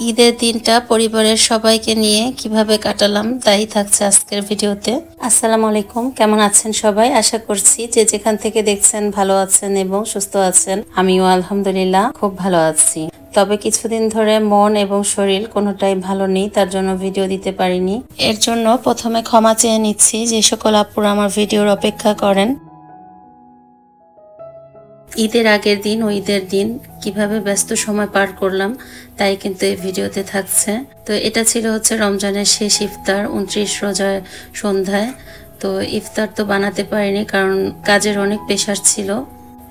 ঈদের দিনটা পরিবারের সবাইকে নিয়ে কিভাবে কাটালাম তাই থাকছে আজকের ভিডিওতে। আসসালামু আলাইকুম, কেমন আছেন সবাই? আশা করছি যে যেখান থেকে দেখছেন ভালো আছেন এবং সুস্থ আছেন। আমিও আলহামদুলিল্লাহ খুব ভালো আছি। তবে কিছুদিন ধরে মন এবং শরীর কোনোটাই ভালো নেই, তার জন্য ভিডিও দিতে পারিনি। এর জন্য প্রথমে ক্ষমা চেয়ে নিচ্ছি যে সকল আপুরা আমার ভিডিওর অপেক্ষা করেন। ঈদের আগের দিন ও ঈদের দিন কিভাবে ব্যস্ত সময় পার করলাম তাই কিন্তু এই ভিডিওতে থাকছে। তো এটা ছিল হচ্ছে রমজানের শেষ ইফতার, 29 রোজার সন্ধ্যায়। তো ইফতার তো বানাতে পারিনি কারণ কাজের অনেক প্রেশার ছিল।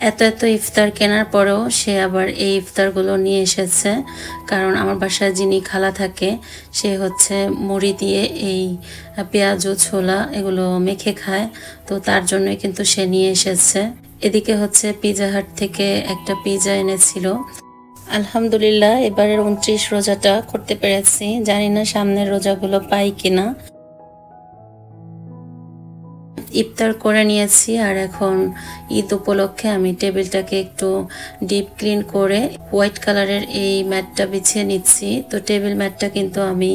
এত ইফতার কেনার পরেও সে আবার এই ইফতারগুলো নিয়ে এসেছে, কারণ আমার বাসায় যিনি খালা থাকে সে হচ্ছে মুড়ি দিয়ে এই পেঁয়াজ ও ছোলা এগুলো মেখে খায়, তো তার জন্যই কিন্তু সে নিয়ে এসেছে। এদিকে হচ্ছে পিৎজা হাট থেকে একটা পিৎজা এনেছিল। আলহামদুলিল্লাহ এবারের 29 রোজাটা করতে পেরেছি, জানি না সামনের রোজাগুলো পাই কিনা। ইফতার করে নিয়েছি আর এখন ঈদ উপলক্ষে আমি টেবিলটাকে একটু ডিপ ক্লিন করে হোয়াইট কালারের এই ম্যাটটা বিছিয়ে নিচ্ছি। তো টেবিল ম্যাটটা কিন্তু আমি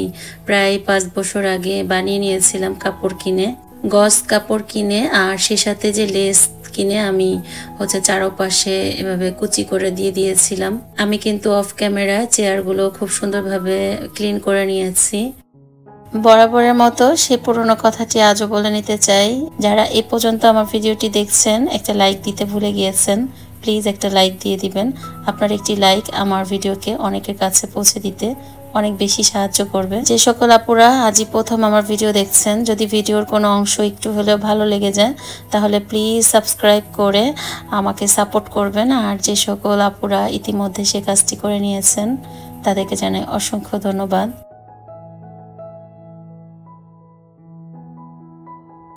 প্রায় 5 বছর আগে বানিয়ে নিয়েছিলাম কাপড় কিনে, গজ কাপড় কিনে, আর সে সাথে যে লেস কিনে আমি হচ্ছে চারপাশে এভাবে কুচি করে দিয়ে দিয়েছিলাম। আমি কিন্তু অফ ক্যামেরায় চেয়ারগুলো খুব সুন্দরভাবে ক্লিন করে নিয়েছি। বরাবরের মতো সে পুরনো কথাটি আজও বলে নিতে চাই, যারা এই পর্যন্ত আমার ভিডিওটি দেখছেন একটা লাইক দিতে ভুলে গিয়েছেন, প্লিজ একটা লাইক দিয়ে দিবেন। আপনার একটি লাইক আমার ভিডিওকে অনেকের কাছে পৌঁছে দিতে অনেক বেশি সাহায্য করবে। যে সকল আপুরা আজই প্রথম আমার ভিডিও দেখছেন, যদি ভিডিওর কোনো অংশ একটু হলেও ভালো লেগে যায় তাহলে প্লিজ সাবস্ক্রাইব করে আমাকে সাপোর্ট করবেন। আর যে সকল আপুরা ইতিমধ্যে সে কাজটি করে নিয়েছেন তাদেরকে জানাই অসংখ্য ধন্যবাদ।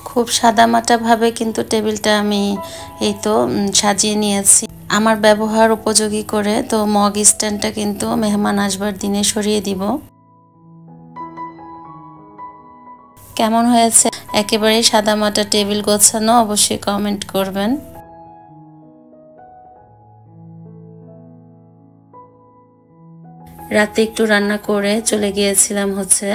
খুব সাদামাটা ভাবে কিন্তু টেবিলটা আমি এই তো সাজিয়ে নিয়েছি আমার ব্যবহার উপযোগী করে। তো মগ স্ট্যান্ডটা কিন্তু মেহমান আসবার দিনে সরিয়ে দিব। কেমন হয়েছে একেবারে সাদামাটা টেবিল গোছানো অবশ্যই কমেন্ট করবেন। রাতে একটু রান্না করে চলে গিয়েছিলাম হচ্ছে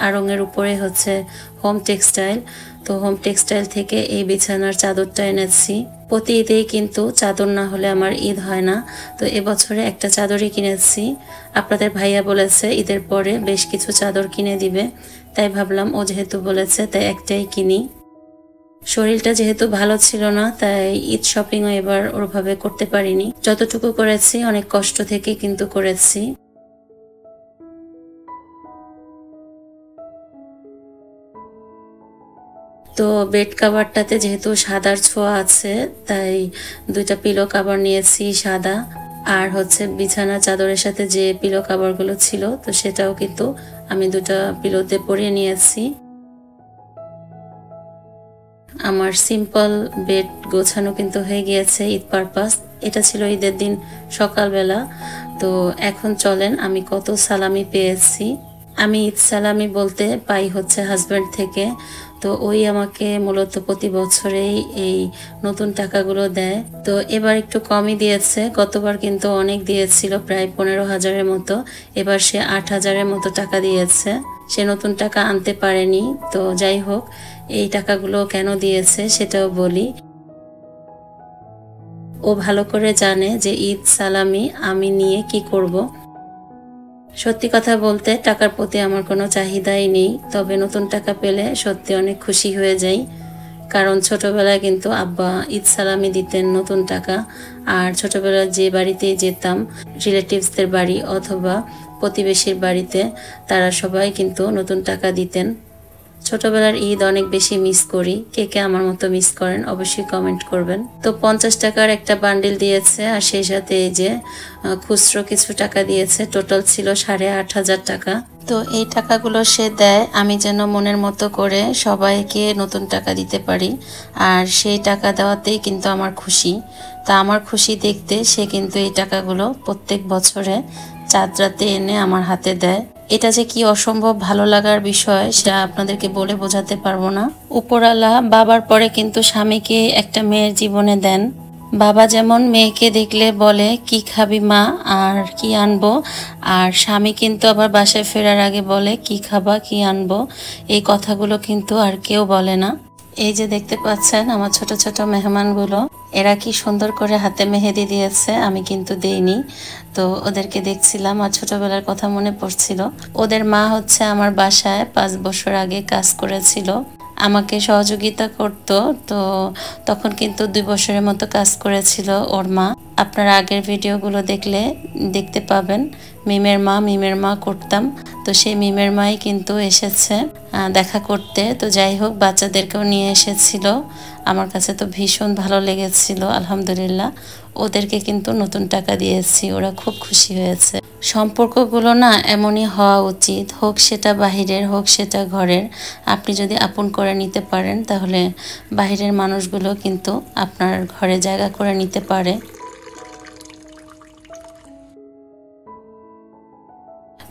আড়ংয়ের উপরে হচ্ছে হোম টেক্সটাইল। তো হোম টেক্সটাইল থেকে এই বিছানার চাদরটা এনেছি। প্রতি ঈদেই কিন্তু চাদর না হলে আমার ঈদ হয় না, তো এবছরে একটা চাদরই কিনেছি। আপনাদের ভাইয়া বলেছে ঈদের পরে বেশ কিছু চাদর কিনে দিবে, তাই ভাবলাম ও যেহেতু বলেছে তাই একটাই কিনি। শরীরটা যেহেতু ভালো ছিল না তাই ঈদ শপিংও এবার ওরভাবে করতে পারিনি, যতটুকু করেছি অনেক কষ্ট থেকে কিন্তু করেছি। তো বেড কাভারটাতে যেহেতু সাদার ছোঁয়া আছে তাই 2টা পিলো কাভার নিয়েছি সাদা, আর হচ্ছে বিছানা চাদরের সাথে যে পিলো কাভারগুলো ছিল তো সেটাও কিন্তু আমি 2টা পিলোতে পরিয়ে নিয়েছি। আমার সিম্পল বেড গোছানো কিন্তু হয়ে গিয়েছে ঈদ পারপাস। এটা ছিল ঈদের দিন সকালবেলা। তো এখন চলেন আমি কত সালামি পেয়েছি। আমি ঈদ সালামি বলতে পাই হচ্ছে হাজব্যান্ড থেকে। তো ওই আমাকে মূলত প্রতি বছরেই এই নতুন টাকাগুলো দেয়। তো এবার একটু কমই দিয়েছে, গতবার কিন্তু অনেক দিয়েছিল, প্রায় 15,000-এর মতো। এবার সে 8,000-এর মতো টাকা দিয়েছে। সে নতুন টাকা আনতে পারেনি। তো যাই হোক, এই টাকাগুলো কেন দিয়েছে সেটাও বলি। ও ভালো করে জানে যে ঈদ সালামি আমি নিয়ে কি করব। সত্যি কথা বলতে টাকার প্রতি আমার কোনো চাহিদাই নেই, তবে নতুন টাকা পেলে সত্যি অনেক খুশি হয়ে যাই। কারণ ছোটবেলায় কিন্তু আব্বা ঈদ সালামি দিতেন নতুন টাকা, আর ছোটবেলায় যে বাড়িতেই যেতাম রিলেটিভসদের বাড়ি অথবা প্রতিবেশীর বাড়িতে, তারা সবাই কিন্তু নতুন টাকা দিতেন। ছোটবেলার ঈদ অনেক বেশি মিস করি। কে কে আমার মতো মিস করেন অবশ্যই কমেন্ট করবেন। তো 50 টাকার একটা বান্ডিল দিয়েছে, আর সেই সাথে এই যে খুচরো কিছু টাকা দিয়েছে, টোটাল ছিল 8,500 টাকা। তো এই টাকাগুলো সে দেয় আমি যেন মনের মতো করে সবাইকে নতুন টাকা দিতে পারি, আর সেই টাকা দেওয়াতেই কিন্তু আমার খুশি। তা আমার খুশি দেখতে সে কিন্তু এই টাকাগুলো প্রত্যেক বছরে চাঁদ রাতে এনে আমার হাতে দেয়। এটা যে কি অসম্ভব ভালো লাগার বিষয় সেটা আপনাদেরকে বলে বোঝাতে পারবো না। উপরওয়ালা বাবার পরে কিন্তু স্বামীকে একটা মেয়ের জীবনে দেন। বাবা যেমন মেয়েকে দেখলে বলে কি খাবি মা আর কি আনবো, আর স্বামী কিন্তু আবার বাসায় ফেরার আগে বলে কি খাবা কি আনবো, এই কথাগুলো কিন্তু আর কেউ বলে না। এই যে দেখতে পাচ্ছেন আমার ছোট ছোট মেহমানগুলো, এরা কি সুন্দর করে হাতে মেহেদি দিয়েছে, আমি কিন্তু দেইনি। তো ওদেরকে দেখছিলাম আর ছোটবেলার কথা মনে পড়ছিল। ওদের মা হচ্ছে আমার বাসায় 5 বছর আগে কাজ করেছিল, আমাকে সহযোগিতা করত। তো তখন কিন্তু 2 বছরের মতো কাজ করেছিল ওর মা। আপনারা আগের ভিডিওগুলো দেখলে দেখতে পাবেন মিমের মা করতাম। তো সেই মিমের মাই কিন্তু এসেছে দেখা করতে। তো যাই হোক, বাচ্চাদেরকেও নিয়ে এসেছিল। আমার কাছে তো ভীষণ ভালো লেগেছিল, আলহামদুলিল্লাহ। ওদেরকে কিন্তু নতুন টাকা দিয়েছি, ওরা খুব খুশি হয়েছে। সম্পর্কগুলো না এমনই হওয়া উচিত, হোক সেটা বাহিরের হোক সেটা ঘরের। আপনি যদি আপন করে নিতে পারেন তাহলে বাহিরের মানুষগুলো কিন্তু আপনার ঘরে জায়গা করে নিতে পারে।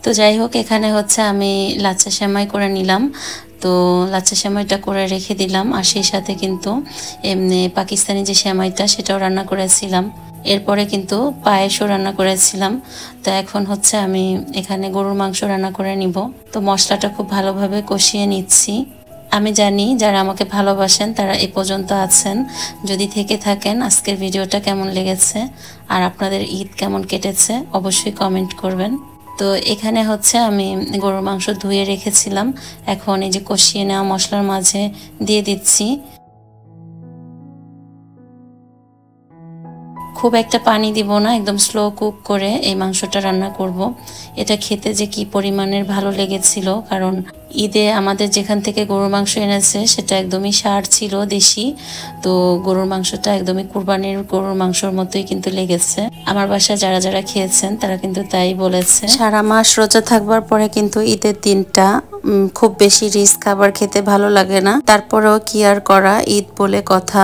তো যাই হোক, এখানে হচ্ছে আমি লাচ্ছা সেমাই করে নিলাম। তো লাচ্ছা সেমাইটা করে রেখে দিলাম, আর সেই সাথে কিন্তু এমনি পাকিস্তানি যে সেমাইটা সেটাও রান্না করেছিলাম। এরপরে কিন্তু পায়েসও রান্না করেছিলাম। তো এখন হচ্ছে আমি এখানে গরুর মাংস রান্না করে নিব। তো মশলাটা খুব ভালোভাবে কষিয়ে নিচ্ছি। আমি জানি যারা আমাকে ভালোবাসেন তারা এ পর্যন্ত আছেন। যদি থেকে থাকেন, আজকের ভিডিওটা কেমন লেগেছে আর আপনাদের ঈদ কেমন কেটেছে অবশ্যই কমেন্ট করবেন। তো এখানে হচ্ছে আমি গরুর মাংস ধুয়ে রেখেছিলাম, এখন এই যে কষিয়ে নেওয়া মশলার মাঝে দিয়ে দিচ্ছি। খুব একটা পানি দিব না, একদম স্লো কুক করে এই মাংসটা রান্না করব। এটা খেতে যে কি পরিমাণের ভালো লেগেছিল, কারণ ঈদে আমাদের যেখান থেকে গরুর মাংস এনেছে সেটা একদমই ষাঁড় ছিল, দেশি। তো গরুর মাংসটা একদমই কুরবানির গরুর মাংসর মতোই কিন্তু লেগেছে। আমার বাসায় যারা যারা খেয়েছেন তারা কিন্তু তাই বলেছে। সারা মাস রোজা থাকবার পরে কিন্তু ঈদের দিনটা খুব বেশি রিচ খাবার খেতে ভালো লাগে না। তারপরেও কি আর করা, ঈদ বলে কথা,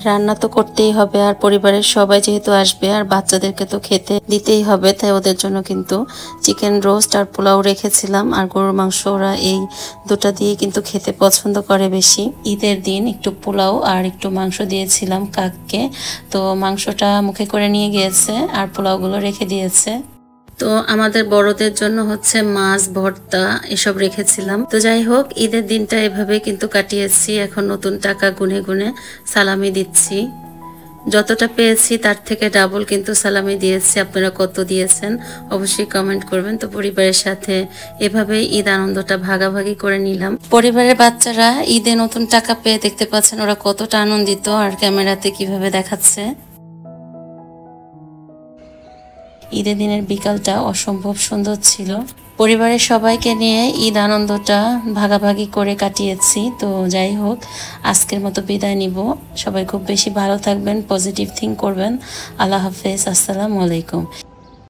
রান্না তো করতেই হবে। আর পরিবারের সবাই যেহেতু আসবে আর বাচ্চাদেরকে তো খেতে দিতেই হবে, তাই ওদের জন্য কিন্তু চিকেন রোস্ট আর পোলাও রেখেছিলাম। আর গরুর মাংস ওরা এই দুটা দিয়ে কিন্তু খেতে পছন্দ করে বেশি। ঈদের দিন একটু পোলাও আর একটু মাংস দিয়েছিলাম কাককে, তো মাংসটা মুখে করে নিয়ে গিয়েছে আর পোলাওগুলো রেখে দিয়েছে। তো আমাদের বড়দের জন্য হচ্ছে মাছ ভর্তা এসব রেখেছিলাম। তো যাই হোক, ঈদের দিনটা এভাবে কিন্তু কাটিয়েছি। এখন নতুন টাকা গুনে গুনে সালামি দিচ্ছি। যতটা পেয়েছি তার থেকে ডাবল কিন্তু সালামি দিয়েছি। আপনারা কত দিয়েছেন অবশ্যই কমেন্ট করবেন। তো পরিবারের সাথে এভাবে ঈদ আনন্দটা ভাগাভাগি করে নিলাম। পরিবারের বাচ্চারা ঈদে নতুন টাকা পেয়ে দেখতে পাচ্ছেন ওরা কতটা আনন্দিত, আর ক্যামেরাতে কিভাবে দেখাচ্ছে। ঈদের দিনের বিকালটা অসম্ভব সুন্দর ছিল। পরিবারের সবাইকে নিয়ে ঈদ আনন্দটা ভাগাভাগি করে কাটিয়েছি। তো যাই হোক, আজকের মতো বিদায় নিব। সবাই খুব বেশি ভালো থাকবেন, পজিটিভ থিঙ্ক করবেন। আল্লাহ হাফেজ, আসসালামু আলাইকুম।